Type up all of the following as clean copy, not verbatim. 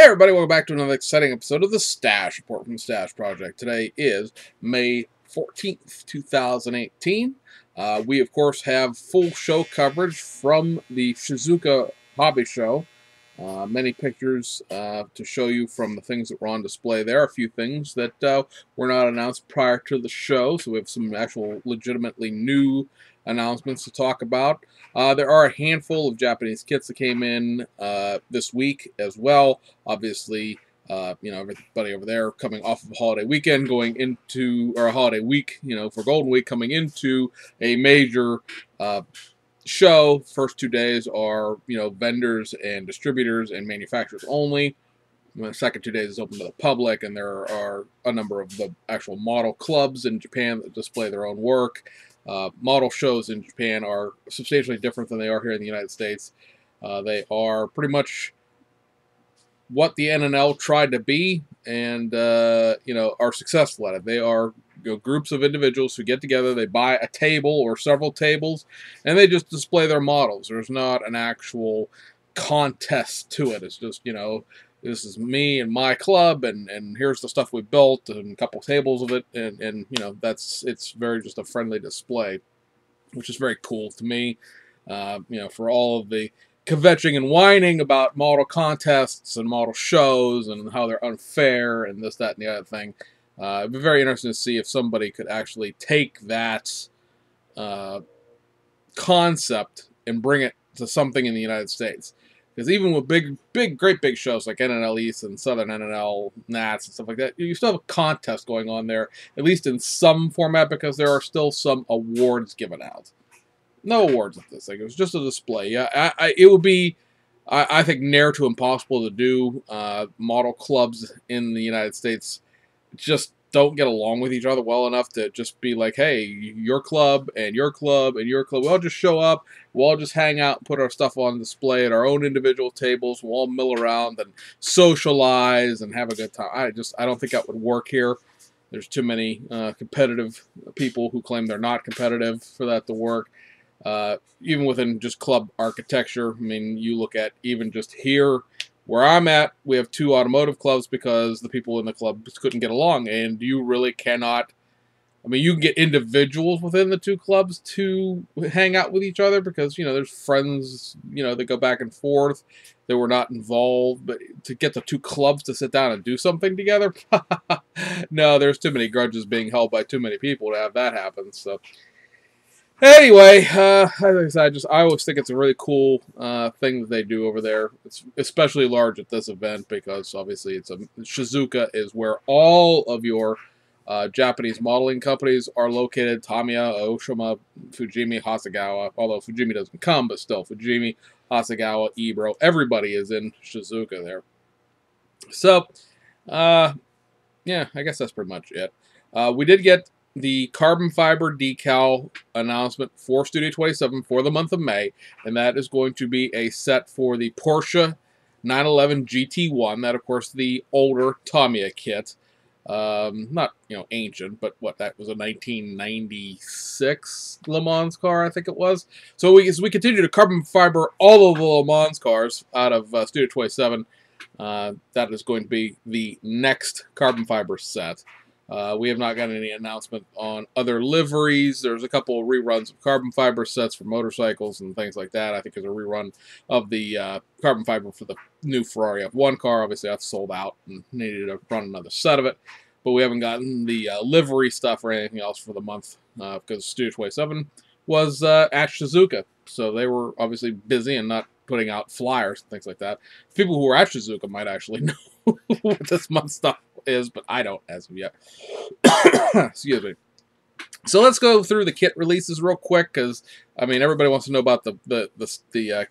Everybody, welcome back to another exciting episode of the Stash Report from the Stash Project. Today is May 14th, 2018. We, of course, have full show coverage from the Shizouka Hobby Show. Many pictures to show you from the things that were on display there. A few things that were not announced prior to the show, so we have some actual legitimately new announcements to talk about. There are a handful of Japanese kits that came in this week as well. Obviously, everybody over there coming off of a holiday weekend, going into, or a holiday week, for Golden Week, coming into a major show. First 2 days are, vendors and distributors and manufacturers only. The second 2 days is open to the public, and there are a number of the actual model clubs in Japan that display their own work. Model shows in Japan are substantially different than they are here in the United States. They are pretty much what the NNL tried to be, and are successful at it. They are groups of individuals who get together, they buy a table or several tables, and they just display their models. There's not an actual contest to it. It's just, this is me and my club, and here's the stuff we built, and a couple tables of it, and it's very just a friendly display, which is very cool to me. For all of the kvetching and whining about model contests and model shows and how they're unfair and this, that, and the other thing, it'd be very interesting to see if somebody could actually take that concept and bring it to something in the United States. Because even with great big shows like NNL East and Southern NNL Nats and stuff like that, you still have a contest going on there, at least in some format, because there are still some awards given out. No awards at this thing. It was just a display. Yeah, it would be, I think, near to impossible to do. Model clubs in the United States just don't get along with each other well enough to just be like, hey, your club and your club and your club, we'll all just show up, we'll all just hang out and put our stuff on display at our own individual tables, we'll all mill around and socialize and have a good time. I don't think that would work here. There's too many competitive people who claim they're not competitive for that to work. Even within just club architecture, I mean, you look at even just here, where I'm at, we have 2 automotive clubs because the people in the club couldn't get along, and you really cannot. I mean, you can get individuals within the 2 clubs to hang out with each other because, there's friends, that go back and forth that were not involved, but to get the 2 clubs to sit down and do something together, no, there's too many grudges being held by too many people to have that happen, so. Anyway, I always think it's a really cool thing that they do over there. It's especially large at this event because obviously Shizuka is where all of your Japanese modeling companies are located. Tamiya, Aoshima, Fujimi, Hasegawa. Although Fujimi doesn't come, but still, Fujimi, Hasegawa, Ebro, everybody is in Shizuka there. So, yeah, I guess that's pretty much it. We did get the carbon fiber decal announcement for Studio 27 for the month of May, and that is going to be a set for the Porsche 911 GT1. That, of course, the older Tamiya kit. Not, ancient, but that was a 1996 Le Mans car, I think it was. So as we continue to carbon fiber all of the Le Mans cars out of Studio 27, that is going to be the next carbon fiber set. We have not gotten any announcement on other liveries. There's a couple of reruns of carbon fiber sets for motorcycles and things like that. I think there's a rerun of the carbon fiber for the new Ferrari F1 car. Obviously, that's sold out and needed to run another set of it. But we haven't gotten the livery stuff or anything else for the month because Studio 27 was at Shizuka. So they were obviously busy and not putting out flyers and things like that. People who are at Shizuka might actually know what this month's stuff is, but I don't as of yet. Excuse me. So let's go through the kit releases real quick, because I mean everybody wants to know about the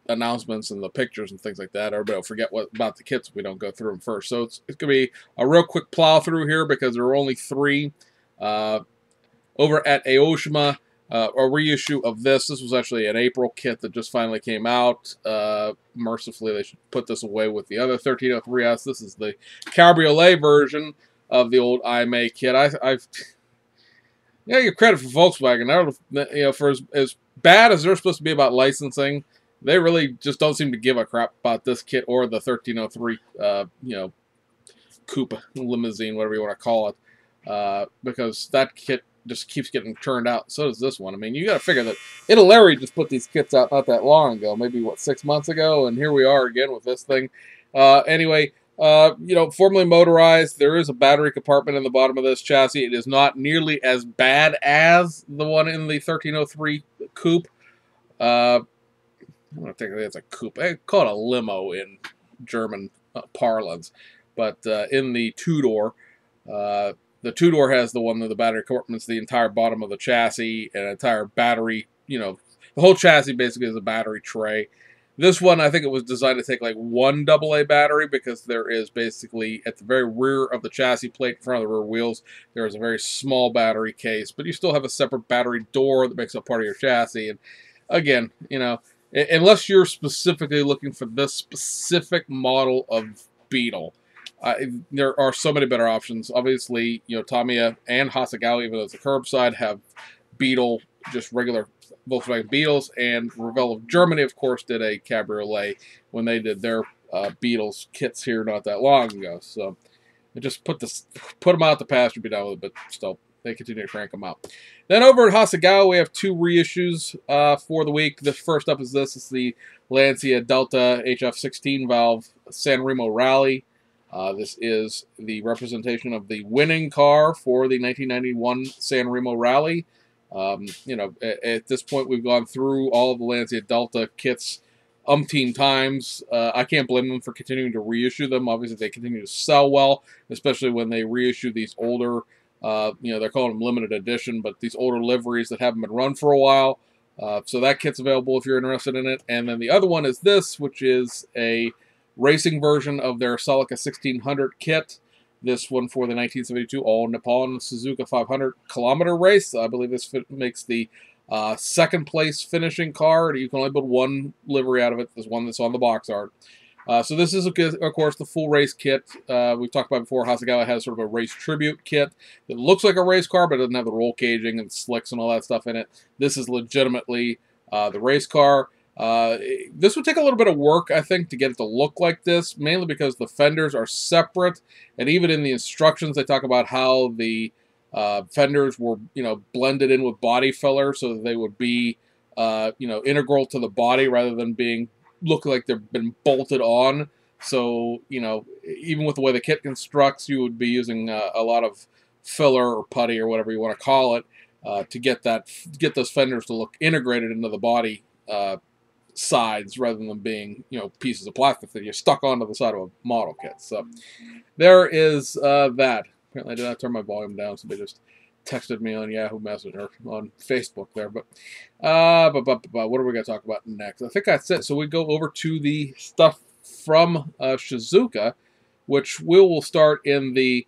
announcements and the pictures and things like that. Everybody will forget about the kits if we don't go through them first. So it's gonna be a real quick plow through here because there are only 3 over at Aoshima. A reissue of this. This was actually an April kit that just finally came out. Mercifully, they should put this away with the other 1303S. This is the cabriolet version of the old IMA kit. I've give credit for Volkswagen. For as bad as they're supposed to be about licensing, they really just don't seem to give a crap about this kit or the 1303, coupe limousine, whatever you want to call it, because that kit just keeps getting turned out. So does this one. I mean, you got to figure that Italeri just put these kits out not that long ago, maybe what, 6 months ago, and here we are again with this thing. Anyway, formerly motorized, there is a battery compartment in the bottom of this chassis. It is not nearly as bad as the one in the 1303 coupe. I don't think it's a coupe. I call it a limo in German parlance. But in the two-door, the two-door has the one that the battery compartment's the entire bottom of the chassis and an entire battery, the whole chassis basically is a battery tray. This one, I think it was designed to take like one AA battery because there is basically, at the very rear of the chassis plate, in front of the rear wheels, there is a very small battery case, but you still have a separate battery door that makes up part of your chassis. And again, unless you're specifically looking for this specific model of Beetle, there are so many better options. Obviously, Tamiya and Hasegawa, even though it's a curbside, have Beetle, just regular Volkswagen Beetles, and Revell of Germany, of course, did a cabriolet when they did their Beetles kits here not that long ago. So I just put them out the pasture, be done with it, but still, they continue to crank them out. Then over at Hasegawa, we have 2 reissues for the week. The first up is this. It's the Lancia Delta HF16 valve San Remo Rally. This is the representation of the winning car for the 1991 San Remo Rally. At this point, we've gone through all of the Lancia Delta kits umpteen times. I can't blame them for continuing to reissue them. Obviously, they continue to sell well, especially when they reissue these older, they're calling them limited edition, but these older liveries that haven't been run for a while. So that kit's available if you're interested in it. And then the other one is this, which is a racing version of their Celica 1600 kit. This one for the 1972 All Nippon Suzuka 500 kilometer race. I believe this makes the second place finishing car. You can only build one livery out of it. There's one that's on the box art. So this is, of course, the full race kit. We've talked about before, Hasegawa has sort of a race tribute kit that looks like a race car, but doesn't have the roll caging and slicks and all that stuff in it. This is legitimately the race car. This would take a little bit of work, I think, to get it to look like this, mainly because the fenders are separate, and even in the instructions, they talk about how the fenders were, blended in with body filler so that they would be, integral to the body rather than look like they've been bolted on. So, even with the way the kit constructs, you would be using a lot of filler or putty or whatever you want to call it to get those fenders to look integrated into the body sides rather than being, pieces of plastic that you stuck onto the side of a model kit. So there is that. Apparently I did not turn my volume down, so they just texted me on Yahoo Messenger on Facebook there. But what are we going to talk about next? I think that's it. So we go over to the stuff from Shizouka, which we will start in the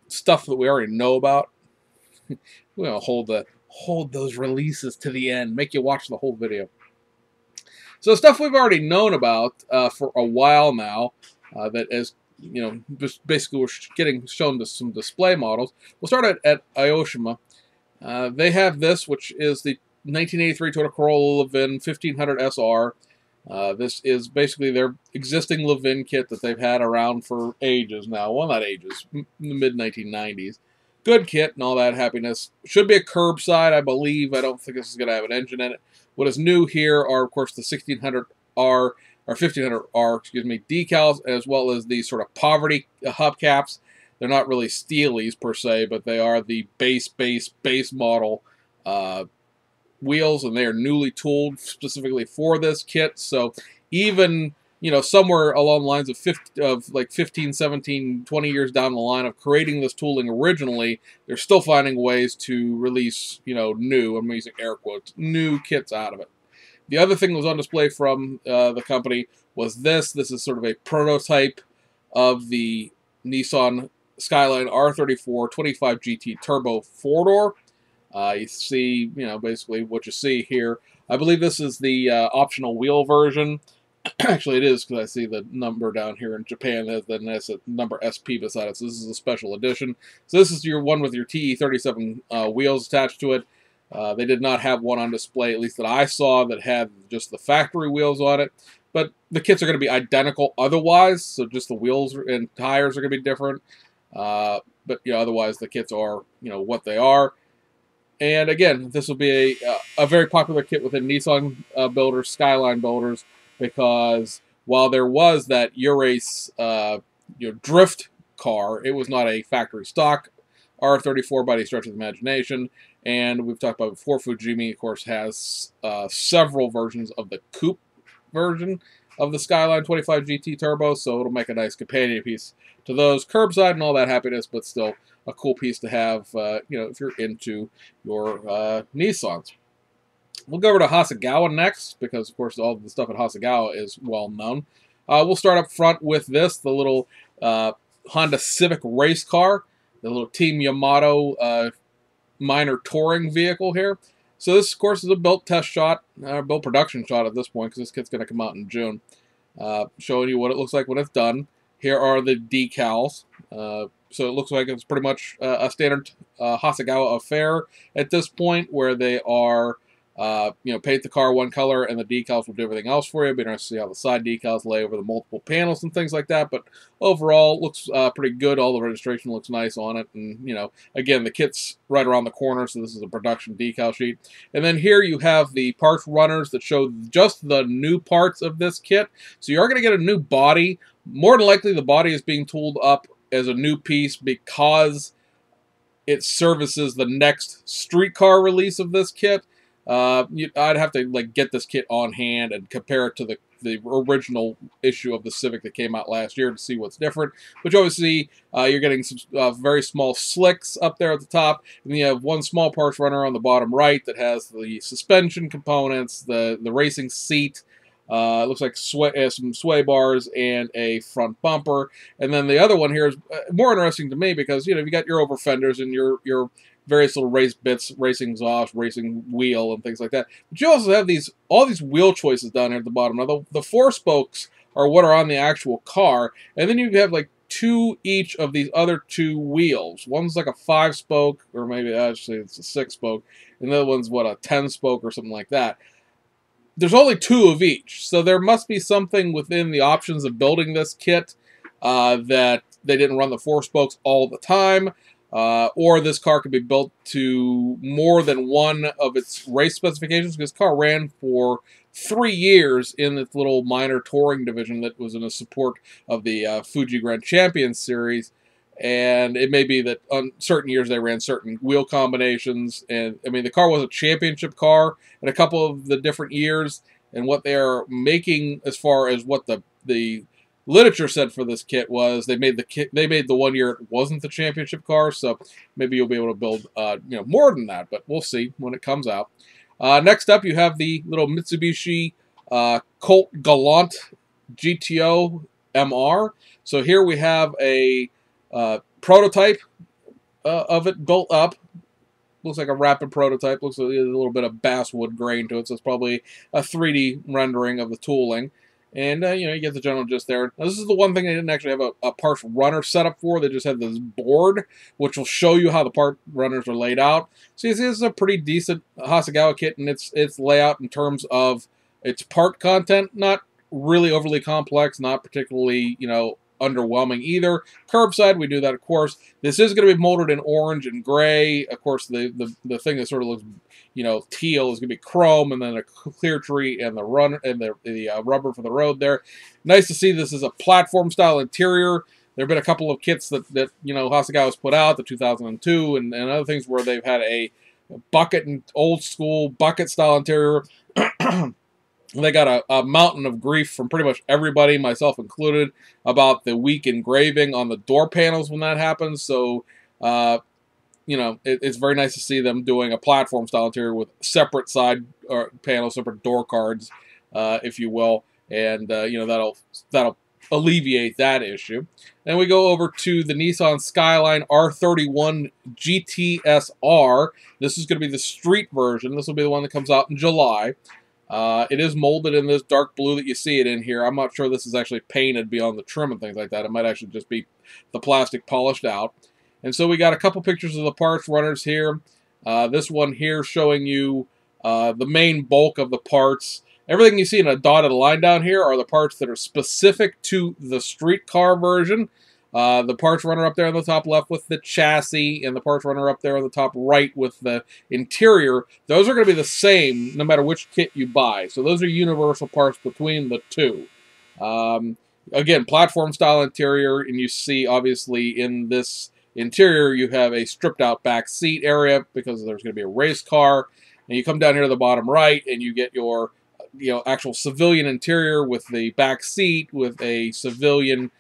stuff that we already know about. We're going to hold those releases to the end, make you watch the whole video. So stuff we've already known about for a while now, that is, just basically we're getting shown to some display models. We'll start at Aoshima. They have this, which is the 1983 Toyota Corolla Levin 1500 SR. This is basically their existing Levin kit that they've had around for ages now. Well, not ages, in the mid-1990s. Good kit and all that happiness. Should be a curbside, I believe. I don't think this is going to have an engine in it. What is new here are, of course, the 1600R, or 1500R, excuse me, decals, as well as the sort of poverty hubcaps. They're not really steelies per se, but they are the base model wheels, and they are newly tooled specifically for this kit. So even, somewhere along the lines of like 15, 17, 20 years down the line of creating this tooling originally, they're still finding ways to release, new, I'm using air quotes, new kits out of it. The other thing that was on display from the company was this. This is sort of a prototype of the Nissan Skyline R34 25 GT Turbo 4-door. You see, basically what you see here. I believe this is the optional wheel version. Actually, it is, because I see the number down here in Japan has a number SP beside it. So this is a special edition. So this is your one with your TE37 wheels attached to it. They did not have one on display, at least that I saw, that had just the factory wheels on it. But the kits are going to be identical otherwise, so just the wheels and tires are going to be different. But otherwise the kits are what they are. And again, this will be a very popular kit within Nissan builders, Skyline builders, because while there was that Urace drift car, it was not a factory stock R34 by any stretch of the imagination. And we've talked about before, Fujimi, of course, has several versions of the coupe version of the Skyline 25 GT Turbo, so it'll make a nice companion piece to those. Curbside and all that happiness, but still a cool piece to have, if you're into your Nissans. We'll go over to Hasegawa next, because, of course, all the stuff at Hasegawa is well known. We'll start up front with this, the little Honda Civic race car, the little Team Yamato minor touring vehicle here. So this, of course, is a built test shot, built production shot at this point, because this kit's going to come out in June. Showing you what it looks like when it's done. Here are the decals. So it looks like it's pretty much a standard Hasegawa affair at this point, where they are, paint the car one color and the decals will do everything else for you. It'll be interesting to see how the side decals lay over the multiple panels and things like that. But overall, looks pretty good. All the registration looks nice on it. And, again, the kit's right around the corner, so this is a production decal sheet. And then here you have the parts runners that show just the new parts of this kit. So you are going to get a new body. More than likely, the body is being tooled up as a new piece because it services the next streetcar release of this kit. I'd have to get this kit on hand and compare it to the original issue of the Civic that came out last year to see what's different. Which obviously you're getting some very small slicks up there at the top, and then you have one small parts runner on the bottom right that has the suspension components, the racing seat. It looks like some sway bars and a front bumper. And then the other one here is more interesting to me because, you got your over fenders and your various little race bits, racing exhaust, racing wheel, and things like that. But you also have all these wheel choices down here at the bottom. Now, the 4 spokes are what are on the actual car. And then you have two each of these other 2 wheels. One's like a 5-spoke, or maybe actually it's a 6-spoke. And the other one's, a 10-spoke or something like that. There's only 2 of each, so there must be something within the options of building this kit that they didn't run the 4 spokes all the time, or this car could be built to more than one of its race specifications, because this car ran for 3 years in this little minor touring division that was in a support of the Fuji Grand Champions series. And it may be that on certain years they ran certain wheel combinations. And, the car was a championship car in a couple of the different years. And what they're making as far as what the literature said for this kit was they made the one year it wasn't the championship car. So maybe you'll be able to build, more than that. But we'll see when it comes out. Next up, you have the little Mitsubishi Colt Galant GTO MR. So here we have a prototype of it built up. Looks like a rapid prototype. Looks like a little bit of basswood grain to it, so it's probably a 3D rendering of the tooling. And, you get the general gist there. Now, this is the one thing they didn't actually have a parts runner set up for. They just have this board, which will show you how the part runners are laid out. So you see, this is a pretty decent Hasegawa kit in its layout in terms of its part content. Not really overly complex, not particularly, underwhelming either. Curbside, we do that, of course. This is going to be molded in orange and gray. Of course, the thing that sort of looks, teal is going to be chrome, and then a clear tree and the rubber for the road there. Nice to see this is a platform style interior. There have been a couple of kits that Hasegawa's put out, the 2002 and other things where they've had a bucket and old school bucket style interior. They got a mountain of grief from pretty much everybody, myself included, about the weak engraving on the door panels when that happens. So, it's very nice to see them doing a platform-style interior with separate side panels, separate door cards, if you will. And, that'll alleviate that issue. Then we go over to the Nissan Skyline R31 GTSR. This is going to be the street version. This will be the one that comes out in July. It is molded in this dark blue that you see it in here. I'm not sure this is actually painted beyond the trim and things like that. It might actually just be the plastic polished out. And so we got a couple pictures of the parts runners here. This one here showing you the main bulk of the parts. Everything you see in a dotted line down here are the parts that are specific to the streetcar version. The parts runner up there on the top left with the chassis, and the parts runner up there on the top right with the interior, those are going to be the same no matter which kit you buy. So those are universal parts between the two. Again, platform-style interior, and you see, obviously, in this interior, you have a stripped-out back seat area because there's going to be a race car. And you come down here to the bottom right, and you get your actual civilian interior with the back seat, with a civilian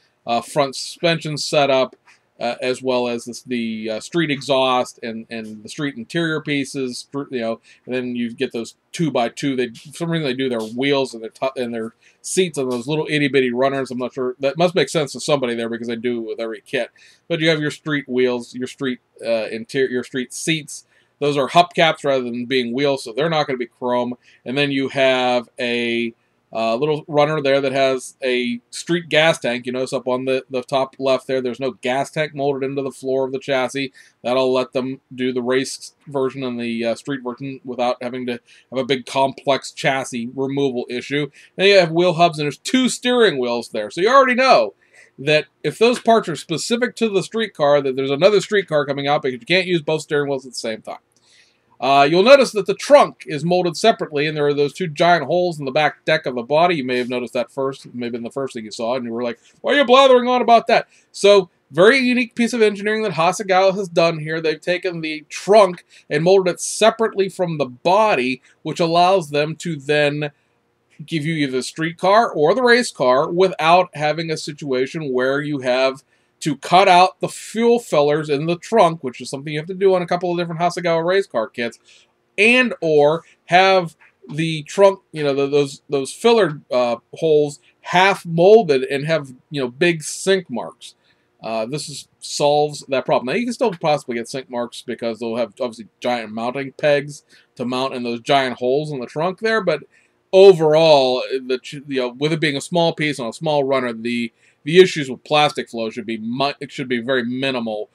front suspension setup, as well as the street exhaust and the street interior pieces. And then you get those 2x2. They, for some reason, they do their wheels and their seats on those little itty bitty runners. I'm not sure, that must make sense to somebody there because they do it with every kit. But you have your street wheels, your street interior, your street seats. Those are hubcaps rather than being wheels, so they're not going to be chrome. And then you have a little runner there that has a street gas tank. You notice up on the top left there's no gas tank molded into the floor of the chassis. That'll let them do the race version and the street version without having to have a big complex chassis removal issue. Then you have wheel hubs, and there's 2 steering wheels there. So you already know that if those parts are specific to the streetcar, that there's another streetcar coming out because you can't use both steering wheels at the same time. You'll notice that the trunk is molded separately, and there are those 2 giant holes in the back deck of the body. You may have noticed that first, maybe in the first thing you saw, and you were like, why are you blathering on about that? So, very unique piece of engineering that Hasegawa has done here. They've taken the trunk and molded it separately from the body, which allows them to then give you either the streetcar or the race car without having a situation where you have to cut out the fuel fillers in the trunk, which is something you have to do on a couple of different Hasegawa race car kits, and or have the trunk, those filler holes half molded and have big sink marks. This solves that problem. Now you can still possibly get sink marks because they'll have obviously giant mounting pegs to mount in those giant holes in the trunk there, but overall, with it being a small piece on a small runner, the issues with plastic flow should be very minimal,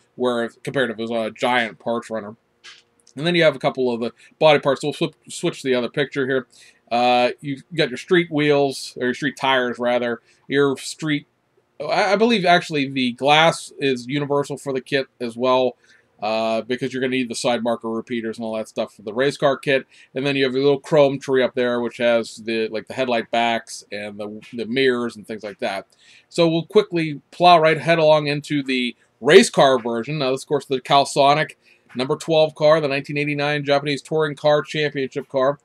compared to if it was on a giant parts runner. And then you have a couple of the body parts. So we'll switch to the other picture here. You've got your street wheels, or your street tires rather. Your street, I believe actually the glass is universal for the kit as well. Because you're going to need the side marker repeaters and all that stuff for the race car kit. And then you have a little chrome tree up there, which has the headlight backs and the mirrors and things like that. So we'll quickly plow head along into the race car version. Now, this, of course, the Calsonic number 12 car, the 1989 Japanese Touring Car Championship car.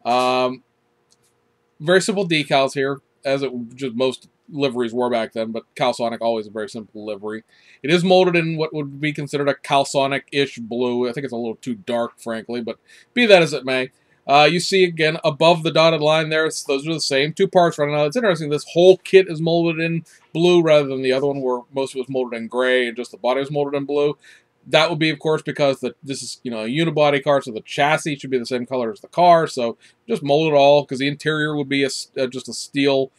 Very simple decals here, as just most liveries were back then, but Calsonic always a very simple livery. It is molded in what would be considered a Calsonic-ish blue. I think it's a little too dark, frankly, but be that as it may. You see, again, above the dotted line there, those are the same 2 parts running out. It's interesting, this whole kit is molded in blue rather than the other one where most of it was molded in gray and just the body was molded in blue. That would be, of course, because this is a unibody car, so the chassis should be the same color as the car, so just mold it all, because the interior would be just a steel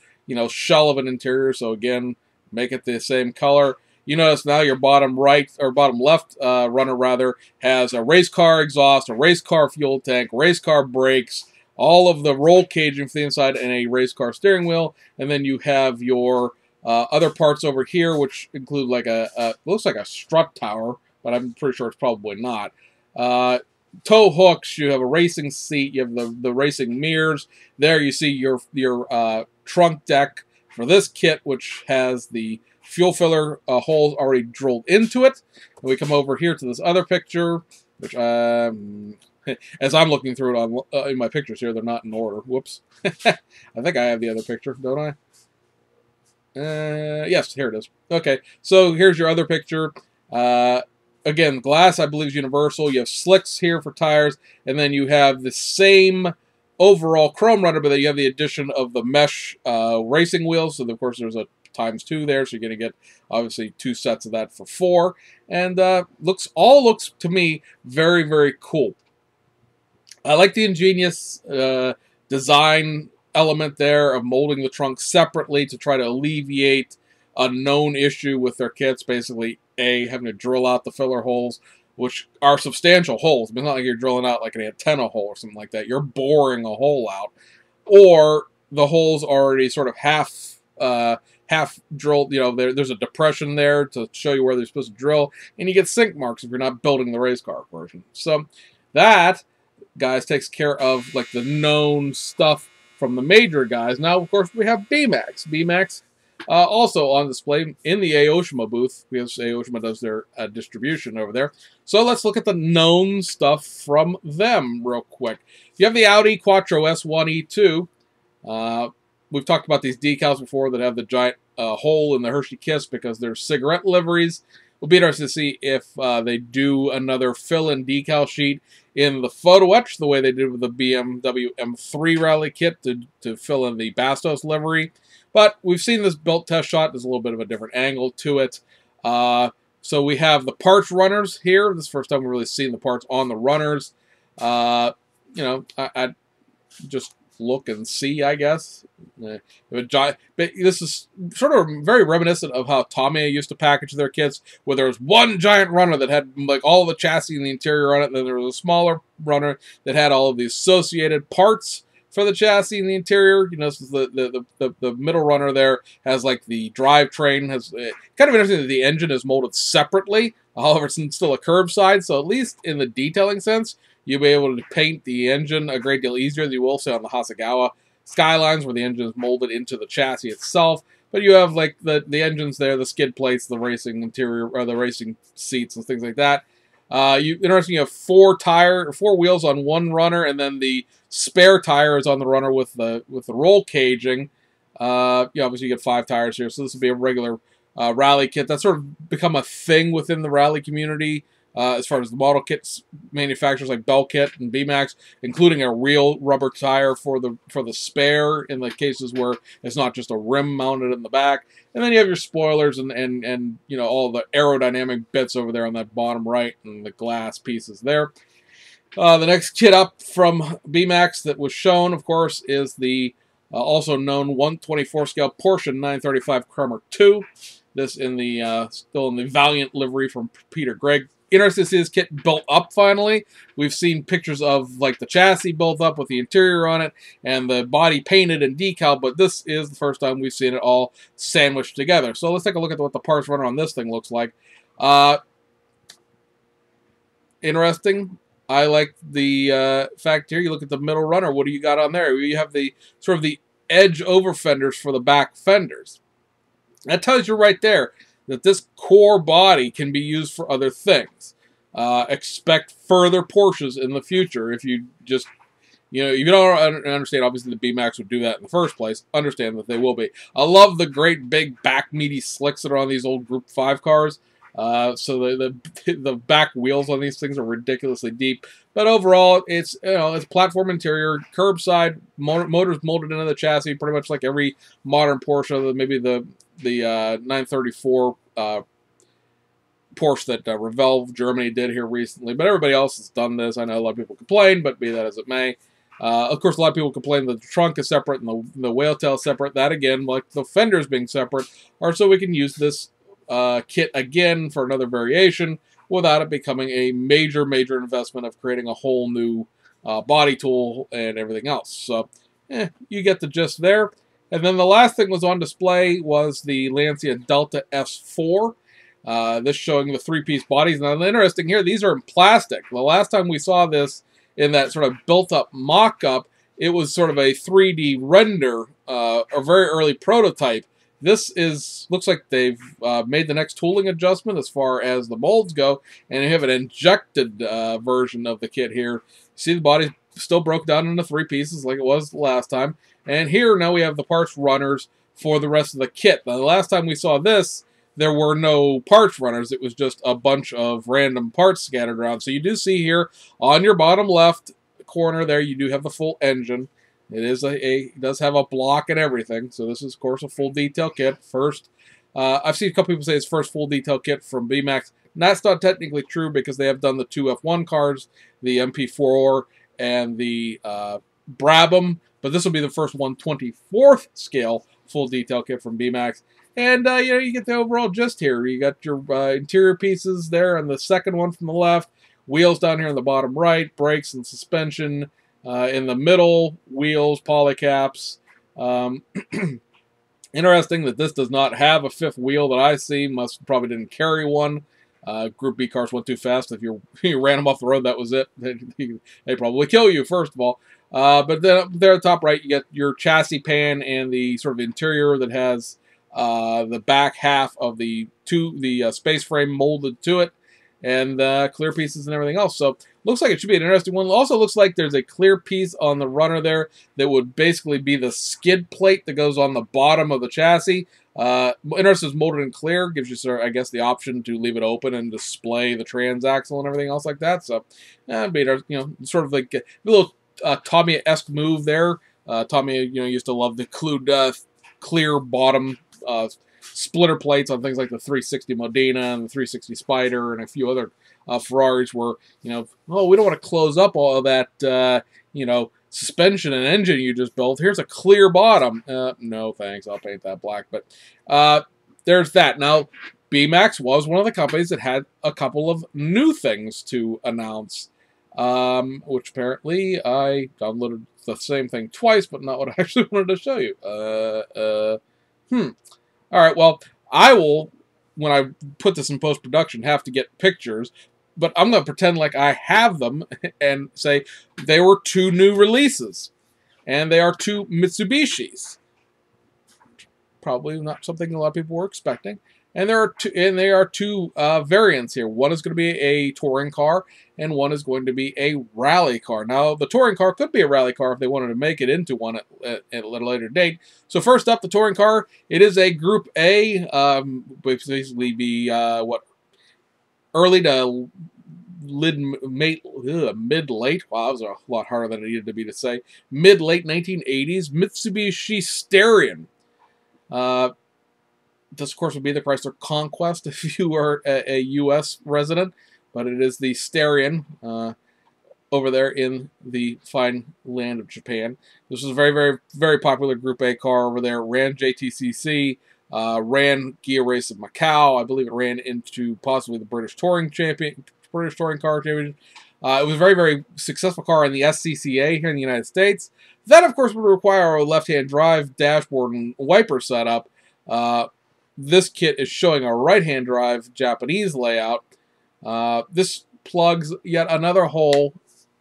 shell of an interior, so again, make it the same color. You notice now your bottom right, or bottom left runner rather, has a race car exhaust, a race car fuel tank, race car brakes, all of the roll caging for the inside, and a race car steering wheel. And then you have your other parts over here, which include looks like a strut tower, but I'm pretty sure it's probably not. Tow hooks, you have a racing seat, you have the racing mirrors. There you see your trunk deck for this kit, which has the fuel filler holes already drilled into it. And we come over here to this other picture, which as I'm looking through it in my pictures here, they're not in order. Whoops. I think I have the other picture, don't I? Yes, here it is. Okay, so here's your other picture. Again, glass, I believe, is universal. You have slicks here for tires, and then you have the same overall chrome runner, but then you have the addition of the mesh racing wheels. So, of course, there's a ×2 there, so you're going to get, obviously, 2 sets of that for 4. And looks to me very, very cool. I like the ingenious design element there of molding the trunk separately to try to alleviate a known issue with their kits, basically, having to drill out the filler holes which are substantial holes. It's not like you're drilling out like an antenna hole or something like that. You're boring a hole out, or the hole's already sort of half drilled. You know, there's a depression there to show you where they're supposed to drill, and you get sink marks if you're not building the race car version. So that, guys, takes care of like the known stuff from the major guys. Now, of course, we have BMAX. BMAX also on display in the Aoshima booth, because Aoshima does their distribution over there. So let's look at the known stuff from them real quick. You have the Audi Quattro S1 E2. We've talked about these decals before that have the giant hole in the Hershey Kiss because they're cigarette liveries. We'll be interested to see if they do another fill-in decal sheet in the photo etch, the way they did with the BMW M3 rally kit to fill in the Bastos livery. But we've seen this built test shot. There's a little bit of a different angle to it. So we have the parts runners here. This is the first time we've really seen the parts on the runners. You know, I just look and see, I guess. But this is sort of very reminiscent of how Tamiya used to package their kits, where there was one giant runner that had like all the chassis and the interior on it, and then there was a smaller runner that had all of the associated parts for the chassis and the interior. You know, this is the middle runner there has like the drivetrain. Has kind of interesting that the engine is molded separately. However, it's still a curbside, so at least in the detailing sense, you'll be able to paint the engine a great deal easier than you will, say, on the Hasegawa Skylines, where the engine is molded into the chassis itself. But you have like the engines there, the skid plates, the racing interior, or the racing seats and things like that. Interesting, you have four wheels on one runner, and then the spare tire is on the runner with the roll caging. Obviously you get 5 tires here, so this would be a regular rally kit. That's sort of become a thing within the rally community. As far as the model kits manufacturers like Belkit and BMAX, including a real rubber tire for the spare in the cases where it's not just a rim mounted in the back. And then you have your spoilers and you know, all the aerodynamic bits over there on that bottom right and the glass pieces there. The next kit up from BMAX that was shown, of course, is the also known 1/24 scale Porsche 935 Kremer 2. This in the still in the Valiant livery from Peter Gregg. Interested to see this kit built up finally. We've seen pictures of like the chassis built up with the interior on it and the body painted and decal, but this is the first time we've seen it all sandwiched together. So let's take a look at what the parts runner on this thing looks like. Interesting. I like the fact here, you look at the middle runner. What do you got on there? You have the sort of the edge over fenders for the back fenders. That tells you right there that this core body can be used for other things. Expect further Porsches in the future. If you just, you know, if you don't understand, obviously the BMAX would do that in the first place, understand that they will be. I love the great big back meaty slicks that are on these old Group 5 cars. So the back wheels on these things are ridiculously deep. But overall, it's, you know, it's platform interior, curbside, motors molded into the chassis, pretty much like every modern Porsche, maybe the 934 Porsche that Revell Germany did here recently. But everybody else has done this. I know a lot of people complain, but be that as it may. Of course, a lot of people complain that the trunk is separate and the whale tail is separate. That, again, like the fenders being separate, are so we can use this kit again for another variation without it becoming a major investment of creating a whole new body tool and everything else. So, you get the gist there. And then the last thing was on display was the Lancia Delta S4. This showing the 3-piece bodies. Now, interesting here, these are in plastic. The last time we saw this in that sort of built-up mock-up, it was sort of a 3D render, a very early prototype. This looks like they've made the next tooling adjustment as far as the molds go, and they have an injected version of the kit here. See, the body still broke down into 3 pieces like it was the last time. And here now we have the parts runners for the rest of the kit. Now, the last time we saw this, there were no parts runners. It was just a bunch of random parts scattered around. So you do see here on your bottom left corner there, you do have the full engine. It is it does have a block and everything. So this is, of course, a full detail kit. First, I've seen a couple people say it's first full detail kit from BMAX. That's not technically true because they have done the 2 F1 cars, the MP4 and the Brabham. But this will be the first 1/24th scale full detail kit from BMAX. And, you know, you get the overall gist here. You got your interior pieces there on the second one from the left, wheels down here on the bottom right, brakes and suspension. In the middle, wheels, polycaps. Interesting that this does not have a fifth wheel that I see. Probably didn't carry one. Group B cars went too fast. If you ran them off the road, that was it. They probably kill you, first of all. But then up there at the top right, you get your chassis pan and the sort of interior that has the back half of the space frame molded to it, and clear pieces and everything else. So looks like it should be an interesting one. It also looks like there's a clear piece on the runner there that would basically be the skid plate that goes on the bottom of the chassis. Interesting is molded in clear, gives you sort of, I guess, the option to leave it open and display the transaxle and everything else like that. So, you know, sort of like a little Tamiya-esque move there. Tamiya, you know, used to love to include clear bottom splitter plates on things like the 360 Modena and the 360 Spider and a few other Ferraris where, you know, oh, we don't want to close up all of that, you know, suspension and engine you just built. Here's a clear bottom. No, thanks. I'll paint that black. But there's that. Now, BMAX was one of the companies that had a couple of new things to announce, which apparently I downloaded the same thing twice, but not what I actually wanted to show you. All right, well, I will, when I put this in post-production, have to get pictures, but I'm going to pretend like I have them and say they were 2 new releases, and they are 2 Mitsubishis. Probably not something a lot of people were expecting. And they are two variants here. One is going to be a touring car, and one is going to be a rally car. Now, the touring car could be a rally car if they wanted to make it into one at a later date. So first up, the touring car. It is a Group A, basically be early to mid-late. Wow, that was a lot harder than it needed to be to say. Mid-late 1980s Mitsubishi Starion. This, of course, would be the Chrysler Conquest if you are a U.S. resident, but it is the Starion over there in the fine land of Japan. This was a very, very, very popular Group A car over there. Ran JTCC, ran Gia Race of Macau. I believe it ran into possibly the British Touring Car Championship. It was a very, very successful car in the SCCA here in the United States. That, of course, would require a left-hand drive, dashboard, and wiper setup. This kit is showing a right-hand drive Japanese layout. This plugs yet another hole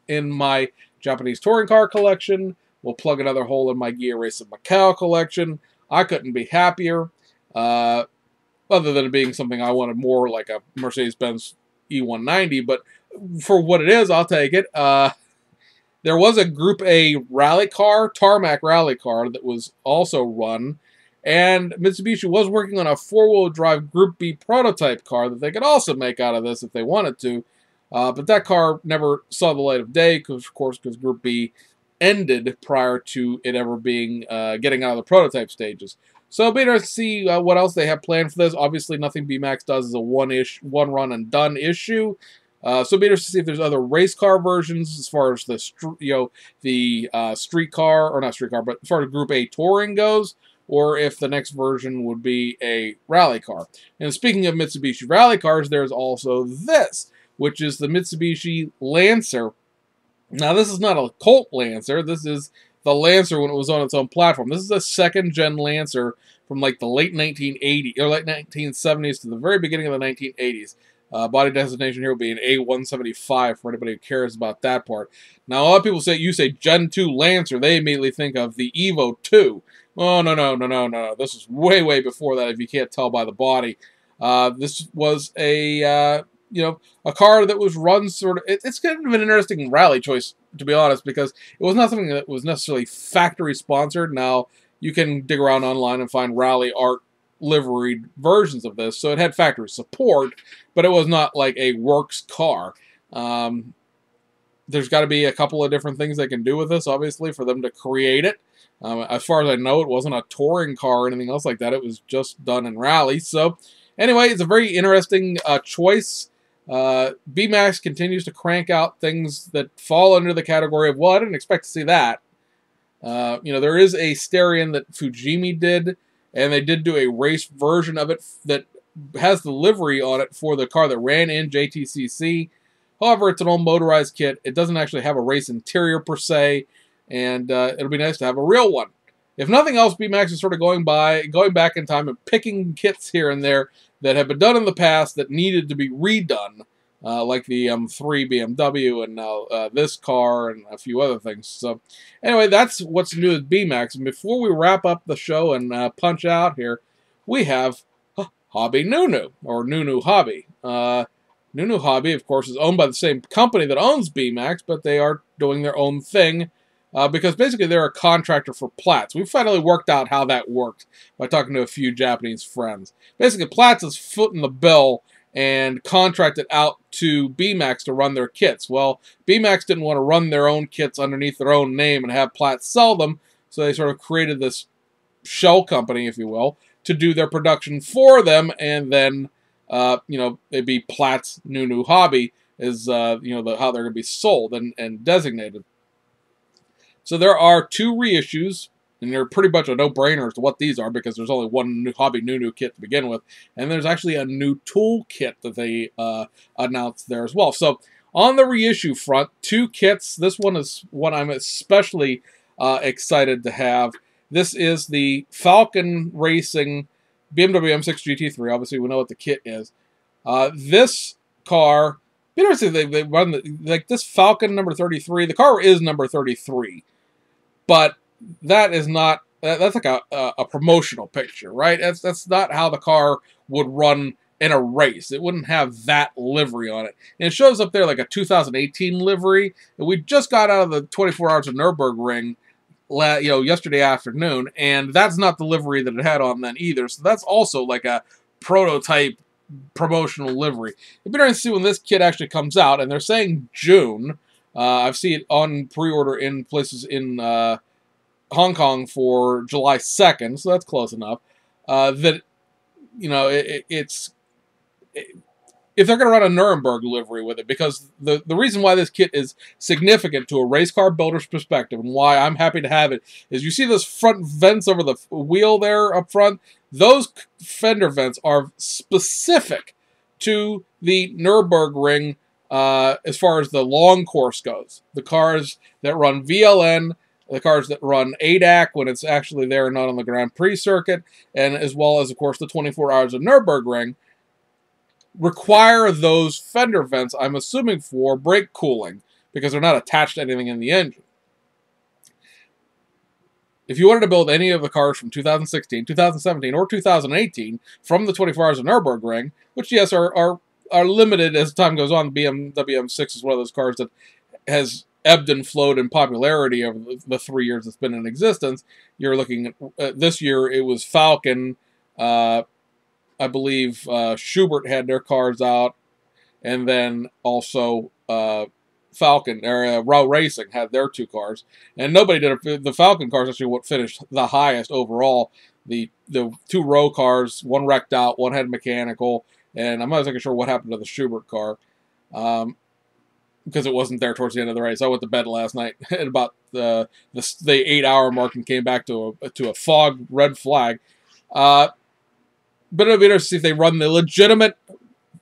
in my Japanese touring car collection. We'll plug another hole in my Gia Race of Macau collection. I couldn't be happier. Other than it being something I wanted more like a Mercedes-Benz E190, but for what it is, I'll take it. There was a Group A rally car, tarmac rally car, that was also run. And Mitsubishi was working on a 4-wheel drive Group B prototype car that they could also make out of this if they wanted to. But that car never saw the light of day, because Group B ended prior to it ever being getting out of the prototype stages. So it'll be interesting to see what else they have planned for this. Obviously, nothing BMAX does is a one run and done issue. So it'll be interesting to see if there's other race car versions as far as the street car, or not street car, but as far as Group A touring goes, or if the next version would be a rally car. And speaking of Mitsubishi rally cars, there's also this, which is the Mitsubishi Lancer. Now, this is not a Colt Lancer. This is the Lancer when it was on its own platform. This is a second-gen Lancer from like the late 1980s, or late 1970s to the very beginning of the 1980s. Body designation here will be an A175 for anybody who cares about that part. Now, a lot of people say, you say Gen 2 Lancer, they immediately think of the Evo 2. Oh, no. This is way, way before that, if you can't tell by the body. This was a, a car that was run sort of... It's kind of an interesting rally choice, to be honest, because it was not something that was necessarily factory-sponsored. Now, you can dig around online and find rally art liveried versions of this, so it had factory support, but it was not like a works car. There's got to be a couple of different things they can do with this, obviously, for them to create it. As far as I know, it wasn't a touring car or anything else like that. It was just done in rally. So, anyway, it's a very interesting choice. BMAX continues to crank out things that fall under the category of, well, I didn't expect to see that. There is a Starion that Fujimi did, and they did do a race version of it that has the livery on it for the car that ran in JTCC. However, it's an old motorized kit. It doesn't actually have a race interior per se, and it'll be nice to have a real one. If nothing else, BMAX is sort of going back in time and picking kits here and there that have been done in the past that needed to be redone, like the M3 BMW and now this car and a few other things. So anyway, that's what's new with BMAX. And before we wrap up the show and punch out here, we have Hobby Nunu, or Nunu Hobby. Nunu Hobby, of course, is owned by the same company that owns BMAX, but they are doing their own thing. Because basically they're a contractor for Platts. We finally worked out how that worked by talking to a few Japanese friends. Basically, Platts is footing the bill and contracted out to BMAX to run their kits. Well, BMAX didn't want to run their own kits underneath their own name and have Platts sell them, so they sort of created this shell company, if you will, to do their production for them, and then, it'd be Platts Nunu Hobby is, how they're going to be sold and designated. So there are 2 reissues, and they're pretty much a no-brainer as to what these are, because there's only one new Hobby Nunu kit to begin with, and there's actually a new tool kit that they announced there as well. So on the reissue front, 2 kits. This one is one I'm especially excited to have. This is the Falcon Racing BMW M6 GT3. Obviously, we know what the kit is. This car, interesting, they run like this Falcon number 33. The car is number 33. But that is not, that's like a promotional picture, right? That's not how the car would run in a race. It wouldn't have that livery on it. And it shows up there like a 2018 livery. And we just got out of the 24 Hours of Nürburgring, yesterday afternoon, and that's not the livery that it had on then either. So that's also like a prototype promotional livery. It'd be nice to see when this kit actually comes out, and they're saying June. I've seen it on pre-order in places in Hong Kong for July 2nd, so that's close enough. If they're going to run a Nuremberg livery with it, because the reason why this kit is significant to a race car builder's perspective, and why I'm happy to have it, is you see those front vents over the wheel there up front? Those fender vents are specific to the Nürburgring as far as the long course goes. The cars that run VLN, the cars that run ADAC when it's actually there and not on the Grand Prix circuit, and as well as, of course, the 24 Hours of Nürburgring, require those fender vents, I'm assuming, for brake cooling, because they're not attached to anything in the engine. If you wanted to build any of the cars from 2016, 2017, or 2018 from the 24 Hours of Nürburgring, which, yes, are limited as time goes on. The BMW M6 is one of those cars that has ebbed and flowed in popularity over the 3 years it's been in existence. You're looking at, this year, it was Falcon, I believe Schubert had their cars out, and then also Falcon, or Row Racing had their 2 cars, and nobody did it. The Falcon cars actually what finished the highest overall. The 2 row cars, one wrecked out, one had mechanical, and I'm not exactly sure what happened to the Schubert car, because it wasn't there towards the end of the race. I went to bed last night at about the 8-hour mark and came back to a fog red flag. But it'll be interesting to see if they run the legitimate,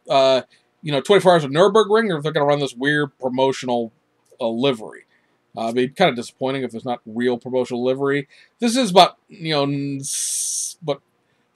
24 Hours of Nürburgring, or if they're going to run this weird promotional livery. It'd be kind of disappointing if there's not real promotional livery. This is about,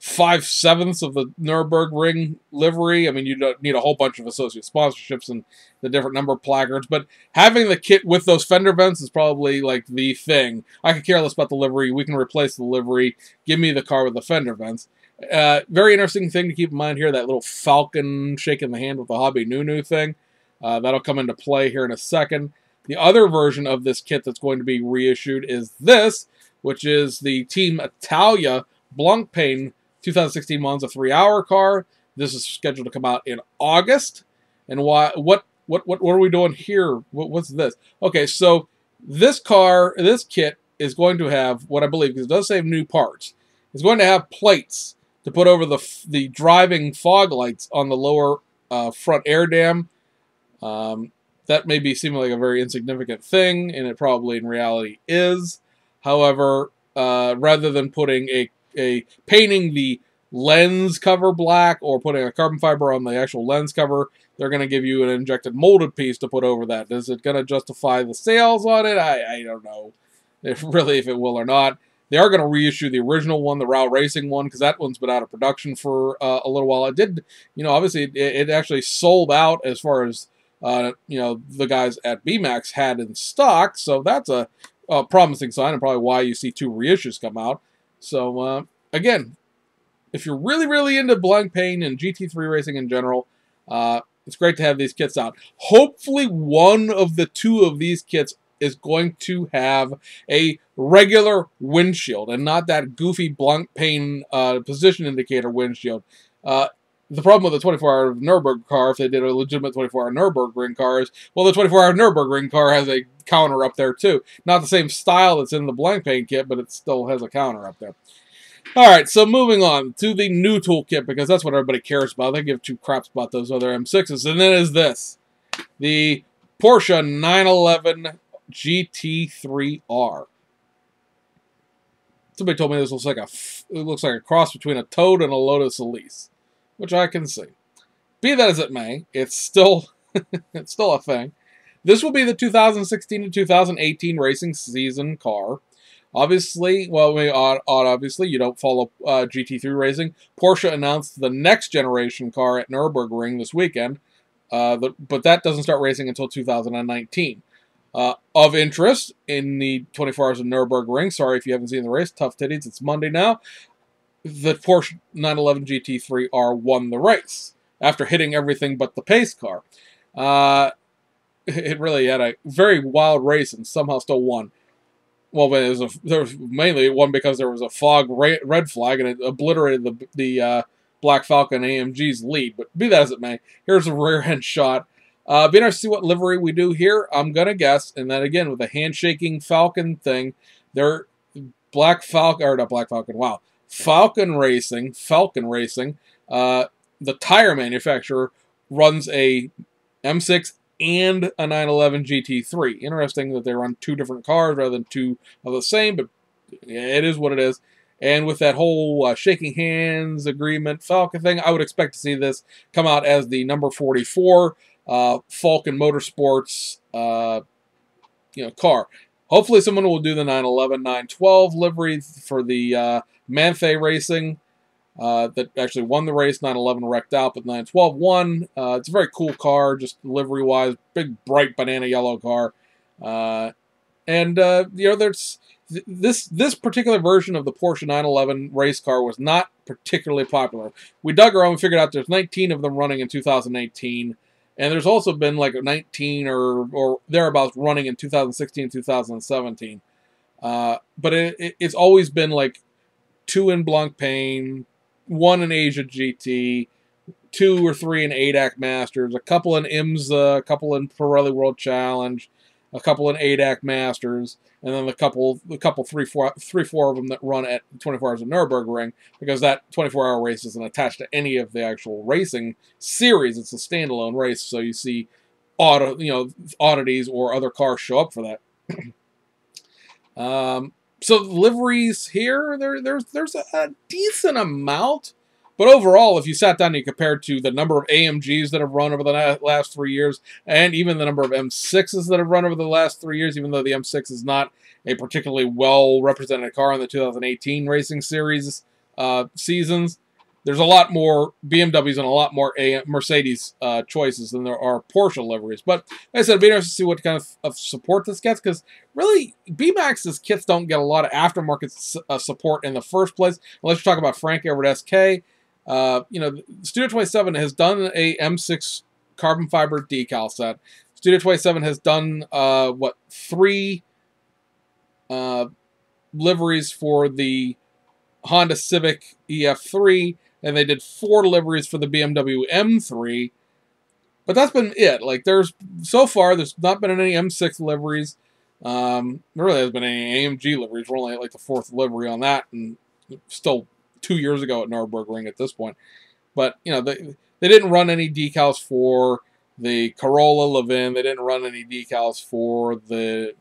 5/7 of the Nürburgring livery. I mean, you don't need a whole bunch of associate sponsorships and the different number of placards, but having the kit with those fender vents is probably like the thing. I could care less about the livery. We can replace the livery. Give me the car with the fender vents. Very interesting thing to keep in mind here, that little Falcon shaking the hand with the Hobby Nunu thing. That'll come into play here in a second. The other version of this kit that's going to be reissued is this, which is the Team Italia Blancpain 2016 Monza 3-hour car. This is scheduled to come out in August. And what are we doing here? What's this? Okay, so this kit is going to have what I believe, because it does say new parts, it's going to have plates to put over the driving fog lights on the lower front air dam. That may be seeming like a very insignificant thing, and it probably in reality is. However, rather than putting a painting the lens cover black or putting a carbon fiber on the actual lens cover. They're going to give you an injected molded piece to put over that. Is it going to justify the sales on it? I don't know if it will or not. They are going to reissue the original one, the Raw Racing one, because that one's been out of production for a little while. It did, obviously it actually sold out as far as, the guys at BMAX had in stock. So that's a promising sign, and probably why you see 2 reissues come out. So, again, if you're really, really into Blancpain and GT3 racing in general, it's great to have these kits out. Hopefully one of the 2 of these kits is going to have a regular windshield and not that goofy Blancpain position indicator windshield. The problem with the 24-hour Nürburgring car, if they did a legitimate 24-hour Nürburgring car, is, well, the 24-hour Nürburgring car has a counter up there too. Not the same style that's in the Blancpain kit, but it still has a counter up there. All right, so moving on to the new toolkit, because that's what everybody cares about. They give 2 craps about those other M6s, and then is this. The Porsche 911 GT3R. Somebody told me this looks like a cross between a Toad and a Lotus Elise, which I can see. Be that as it may, it's still a thing. This will be the 2016 to 2018 racing season car. Obviously, obviously, you don't follow GT3 racing. Porsche announced the next generation car at Nürburgring this weekend, but that doesn't start racing until 2019. Of interest in the 24 Hours of Nürburgring, sorry if you haven't seen the race, tough titties, it's Monday now, the Porsche 911 GT3R won the race after hitting everything but the pace car. It really had a very wild race and somehow still won. Well, there was mainly one because there was a fog red flag and it obliterated the Black Falcon AMG's lead. But be that as it may, here's a rear end shot. Be interested to see what livery we do here. I'm gonna guess, and then again with the handshaking Falcon thing, they're Falcon Racing. The tire manufacturer runs a M6 and a 911 GT3. Interesting that they run 2 different cars rather than 2 of the same, but it is what it is. And with that whole shaking hands agreement Falcon thing, I would expect to see this come out as the number 44 Falcon Motorsports car. Hopefully someone will do the 911, 912 livery for the Manthe Racing. That actually won the race. 911 wrecked out, but 912 won. It's a very cool car, just livery-wise. Big, bright banana yellow car. There's this particular version of the Porsche 911 race car was not particularly popular. We dug around and figured out there's 19 of them running in 2018. And there's also been like 19 or thereabouts running in 2016, 2017. But it's always been like 2 in Blancpain, 1 in Asia GT, 2 or 3 in ADAC Masters, a couple in IMSA, a couple in Pirelli World Challenge, a couple in ADAC Masters, and then three, four of them that run at 24 Hours of Nürburgring, because that 24-hour race isn't attached to any of the actual racing series. It's a standalone race, so you see oddities or other cars show up for that. So liveries here, there's a decent amount. But overall, if you sat down and you compared to the number of AMGs that have run over the last 3 years, and even the number of M6s that have run over the last 3 years, even though the M6 is not a particularly well-represented car in the 2018 racing series seasons, there's a lot more BMWs and a lot more Mercedes choices than there are Porsche liveries. But like I said, it'd be interesting to see what kind of support this gets, because really, BMAX's kits don't get a lot of aftermarket support in the first place, unless you're talking about Frank Everett SK. Studio 27 has done a M6 carbon fiber decal set. Studio 27 has done 3 liveries for the Honda Civic EF3, and they did 4 liveries for the BMW M3. But that's been it. Like, so far there's not been any M6 liveries. There really hasn't been any AMG liveries. We're only at like the 4th livery on that, and still 2 years ago at Nürburgring at this point. But they didn't run any decals for the Corolla Levin. They didn't run any decals for the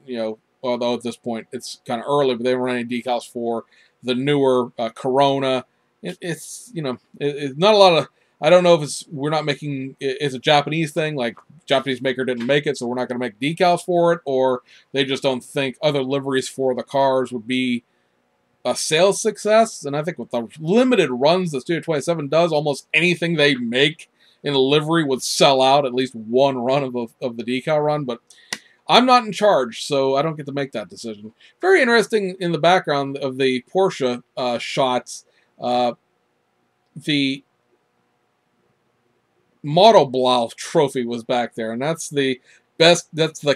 although at this point it's kind of early, but they didn't run any decals for the newer Corona. It's, you know, it's not a lot of. I don't know if we're not making it's a Japanese thing, like Japanese maker didn't make it, so we're not going to make decals for it, or they just don't think other liveries for the cars would be a sales success. And I think with the limited runs the Studio 27 does, almost anything they make in a livery would sell out at least one run of the decal run. But I'm not in charge, so I don't get to make that decision. Very interesting in the background of the Porsche shots. The Model Blau trophy was back there, and that's the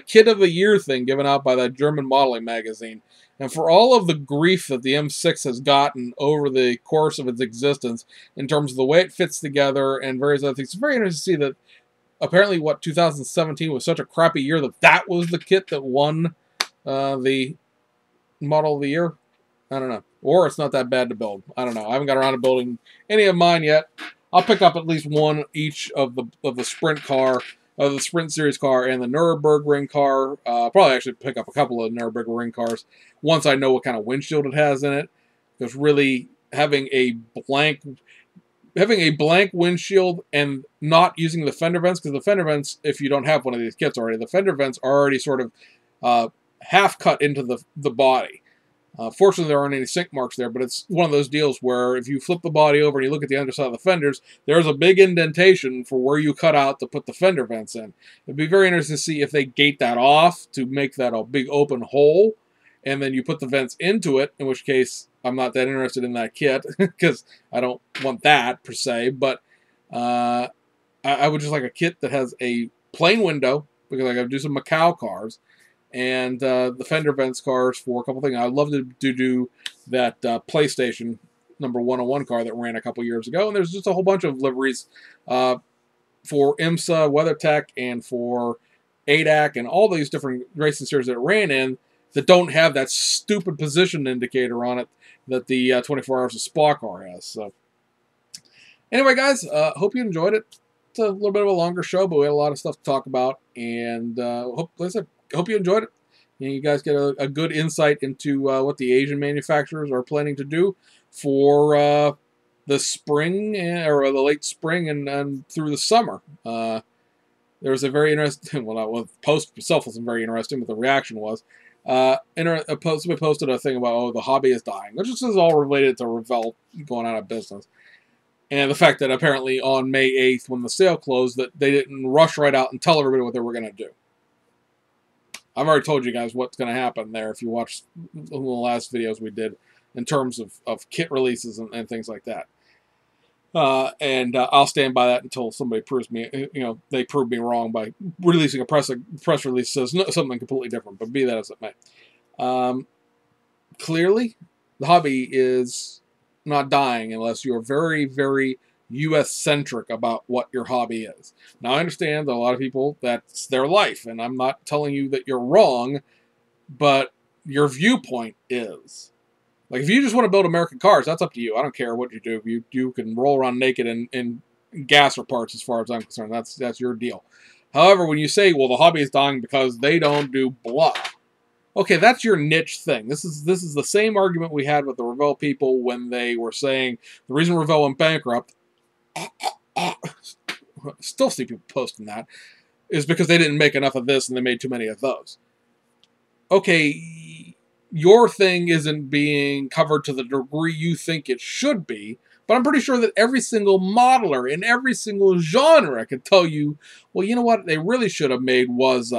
Kid of the Year thing given out by that German modeling magazine. And for all of the grief that the M6 has gotten over the course of its existence in terms of the way it fits together and various other things, it's very interesting to see that apparently 2017 was such a crappy year that was the kit that won the Model of the Year. I don't know. Or it's not that bad to build. I don't know. I haven't got around to building any of mine yet. I'll pick up at least one each of the Sprint car, the Sprint Series car, and the Nürburgring car. Probably actually pick up a couple of Nürburgring cars once I know what kind of windshield it has in it. Because really having a blank windshield and not using the fender vents, because the fender vents, if you don't have one of these kits already, the fender vents are already sort of half cut into the body. Fortunately, there aren't any sink marks there, but it's one of those deals where if you flip the body over and you look at the underside of the fenders, there's a big indentation for where you cut out to put the fender vents in. It'd be very interesting to see if they gate that off to make that a big open hole, and then you put the vents into it, in which case I'm not that interested in that kit, because I don't want that, per se, but I would just like a kit that has a plain window, because I got to do some Macau cars, and the fender vents cars for a couple things. I'd love to do that PlayStation number 101 car that ran a couple years ago. And there's just a whole bunch of liveries for IMSA, WeatherTech, and for ADAC, and all these different racing series that it ran in that don't have that stupid position indicator on it that the 24 Hours of Spa car has. So anyway, guys, hope you enjoyed it. It's a little bit of a longer show, but we had a lot of stuff to talk about. And hope you enjoyed it. You guys get a good insight into what the Asian manufacturers are planning to do for the spring, or the late spring and through the summer. There was a very interesting, well, the post itself wasn't very interesting, but the reaction was. Somebody posted a thing about, the hobby is dying, which is all related to Revell going out of business. And the fact that apparently on May 8th, when the sale closed, that they didn't rush right out and tell everybody what they were going to do. I've already told you guys what's going to happen there if you watch the last videos we did in terms of kit releases and things like that. And I'll stand by that until somebody proves me, they prove me wrong by releasing a press release that says something completely different, but be that as it may. Clearly, the hobby is not dying unless you're very, very U.S.-centric about what your hobby is. Now, I understand that a lot of people, that's their life, and I'm not telling you that you're wrong, but your viewpoint is. Like, if you just want to build American cars, that's up to you. I don't care what you do. You can roll around naked in gasser parts as far as I'm concerned. That's your deal. However, when you say, well, the hobby is dying because they don't do blah, okay, that's your niche thing. This is the same argument we had with the Revell people when they were saying the reason Revell went bankrupt, still see people posting that, is because they didn't make enough of this and they made too many of those. Okay, your thing isn't being covered to the degree you think it should be, but I'm pretty sure that every single modeler in every single genre could tell you, well, you know what they really should have made was,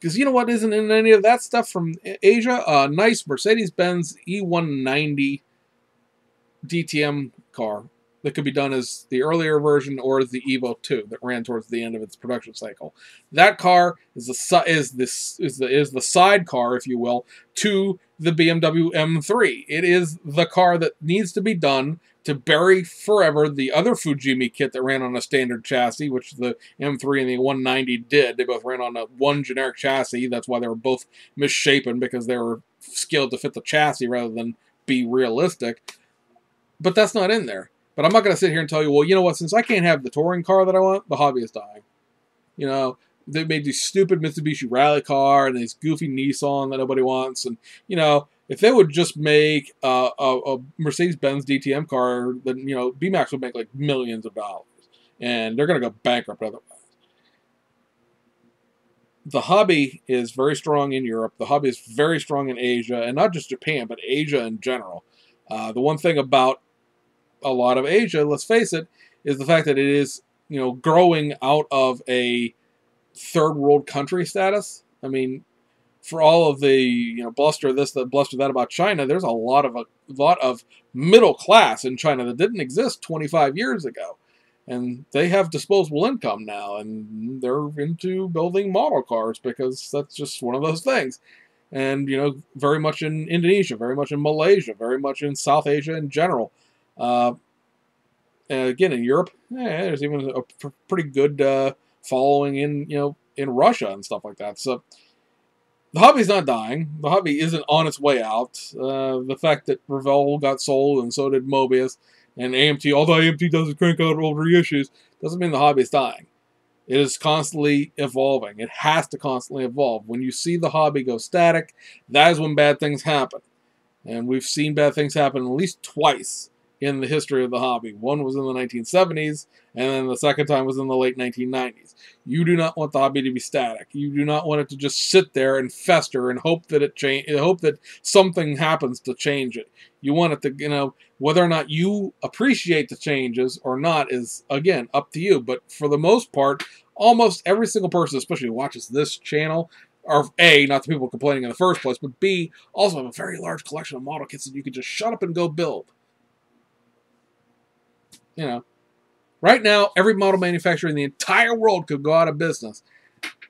because you know what isn't in any of that stuff from Asia? A nice Mercedes-Benz E190 DTM car that could be done as the earlier version or as the Evo 2 that ran towards the end of its production cycle. That car is the sidecar, if you will, to the BMW M3. It is the car that needs to be done to bury forever the other Fujimi kit that ran on a standard chassis, which the M3 and the 190 did. They both ran on one generic chassis. That's why they were both misshapen, because they were scaled to fit the chassis rather than be realistic. But that's not in there. But I'm not going to sit here and tell you, well, you know what, since I can't have the touring car that I want, the hobby is dying. You know, they made these stupid Mitsubishi Rally car and these goofy Nissan that nobody wants. And, you know, if they would just make a Mercedes-Benz DTM car, then, you know, BMAX would make like millions of dollars. And they're going to go bankrupt otherwise. The hobby is very strong in Europe. The hobby is very strong in Asia, and not just Japan, but Asia in general. The one thing about a lot of Asia, let's face it, is the fact that it is, you know, growing out of a third world country status. I mean, for all of the, you know, bluster this, that, bluster that about China, there's a lot of middle class in China that didn't exist 25 years ago. And they have disposable income now, and they're into building model cars because that's just one of those things. And, you know, very much in Indonesia, very much in Malaysia, very much in South Asia in general. And again, in Europe, there's even a pretty good following in, you know, in Russia and stuff like that. So the hobby's not dying. The hobby isn't on its way out. The fact that Revell got sold and so did Mobius and AMT, although AMT doesn't crank out old reissues, doesn't mean the hobby's dying. It is constantly evolving. It has to constantly evolve. When you see the hobby go static, that is when bad things happen. And we've seen bad things happen at least twice in the history of the hobby. One was in the 1970s, and then the second time was in the late 1990s. You do not want the hobby to be static. You do not want it to just sit there and fester and hope that hope that something happens to change it. You want it to, you know, whether or not you appreciate the changes or not is, again, up to you. But for the most part, almost every single person, especially who watches this channel, are A, not the people complaining in the first place, but B, also have a very large collection of model kits that you can just shut up and go build. You know, right now, every model manufacturer in the entire world could go out of business.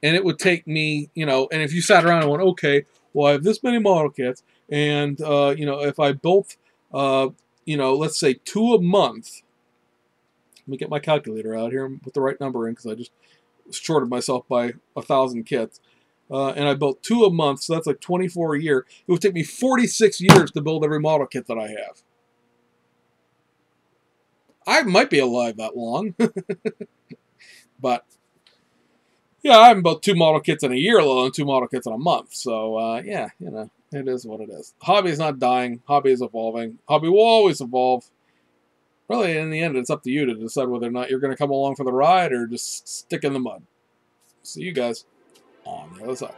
And it would take me, you know, and if you sat around and went, okay, well, I have this many model kits, and, you know, if I built, you know, let's say 2 a month, let me get my calculator out here and put the right number in because I just shorted myself by 1,000 kits. And I built 2 a month, so that's like 24 a year. It would take me 46 years to build every model kit that I have. I might be alive that long. But, yeah, I haven't built 2 model kits in a year, let alone 2 model kits in a month. So, yeah, you know, it is what it is. Hobby is not dying. Hobby is evolving. Hobby will always evolve. Really, in the end, it's up to you to decide whether or not you're going to come along for the ride or just stick in the mud. See you guys on the other side.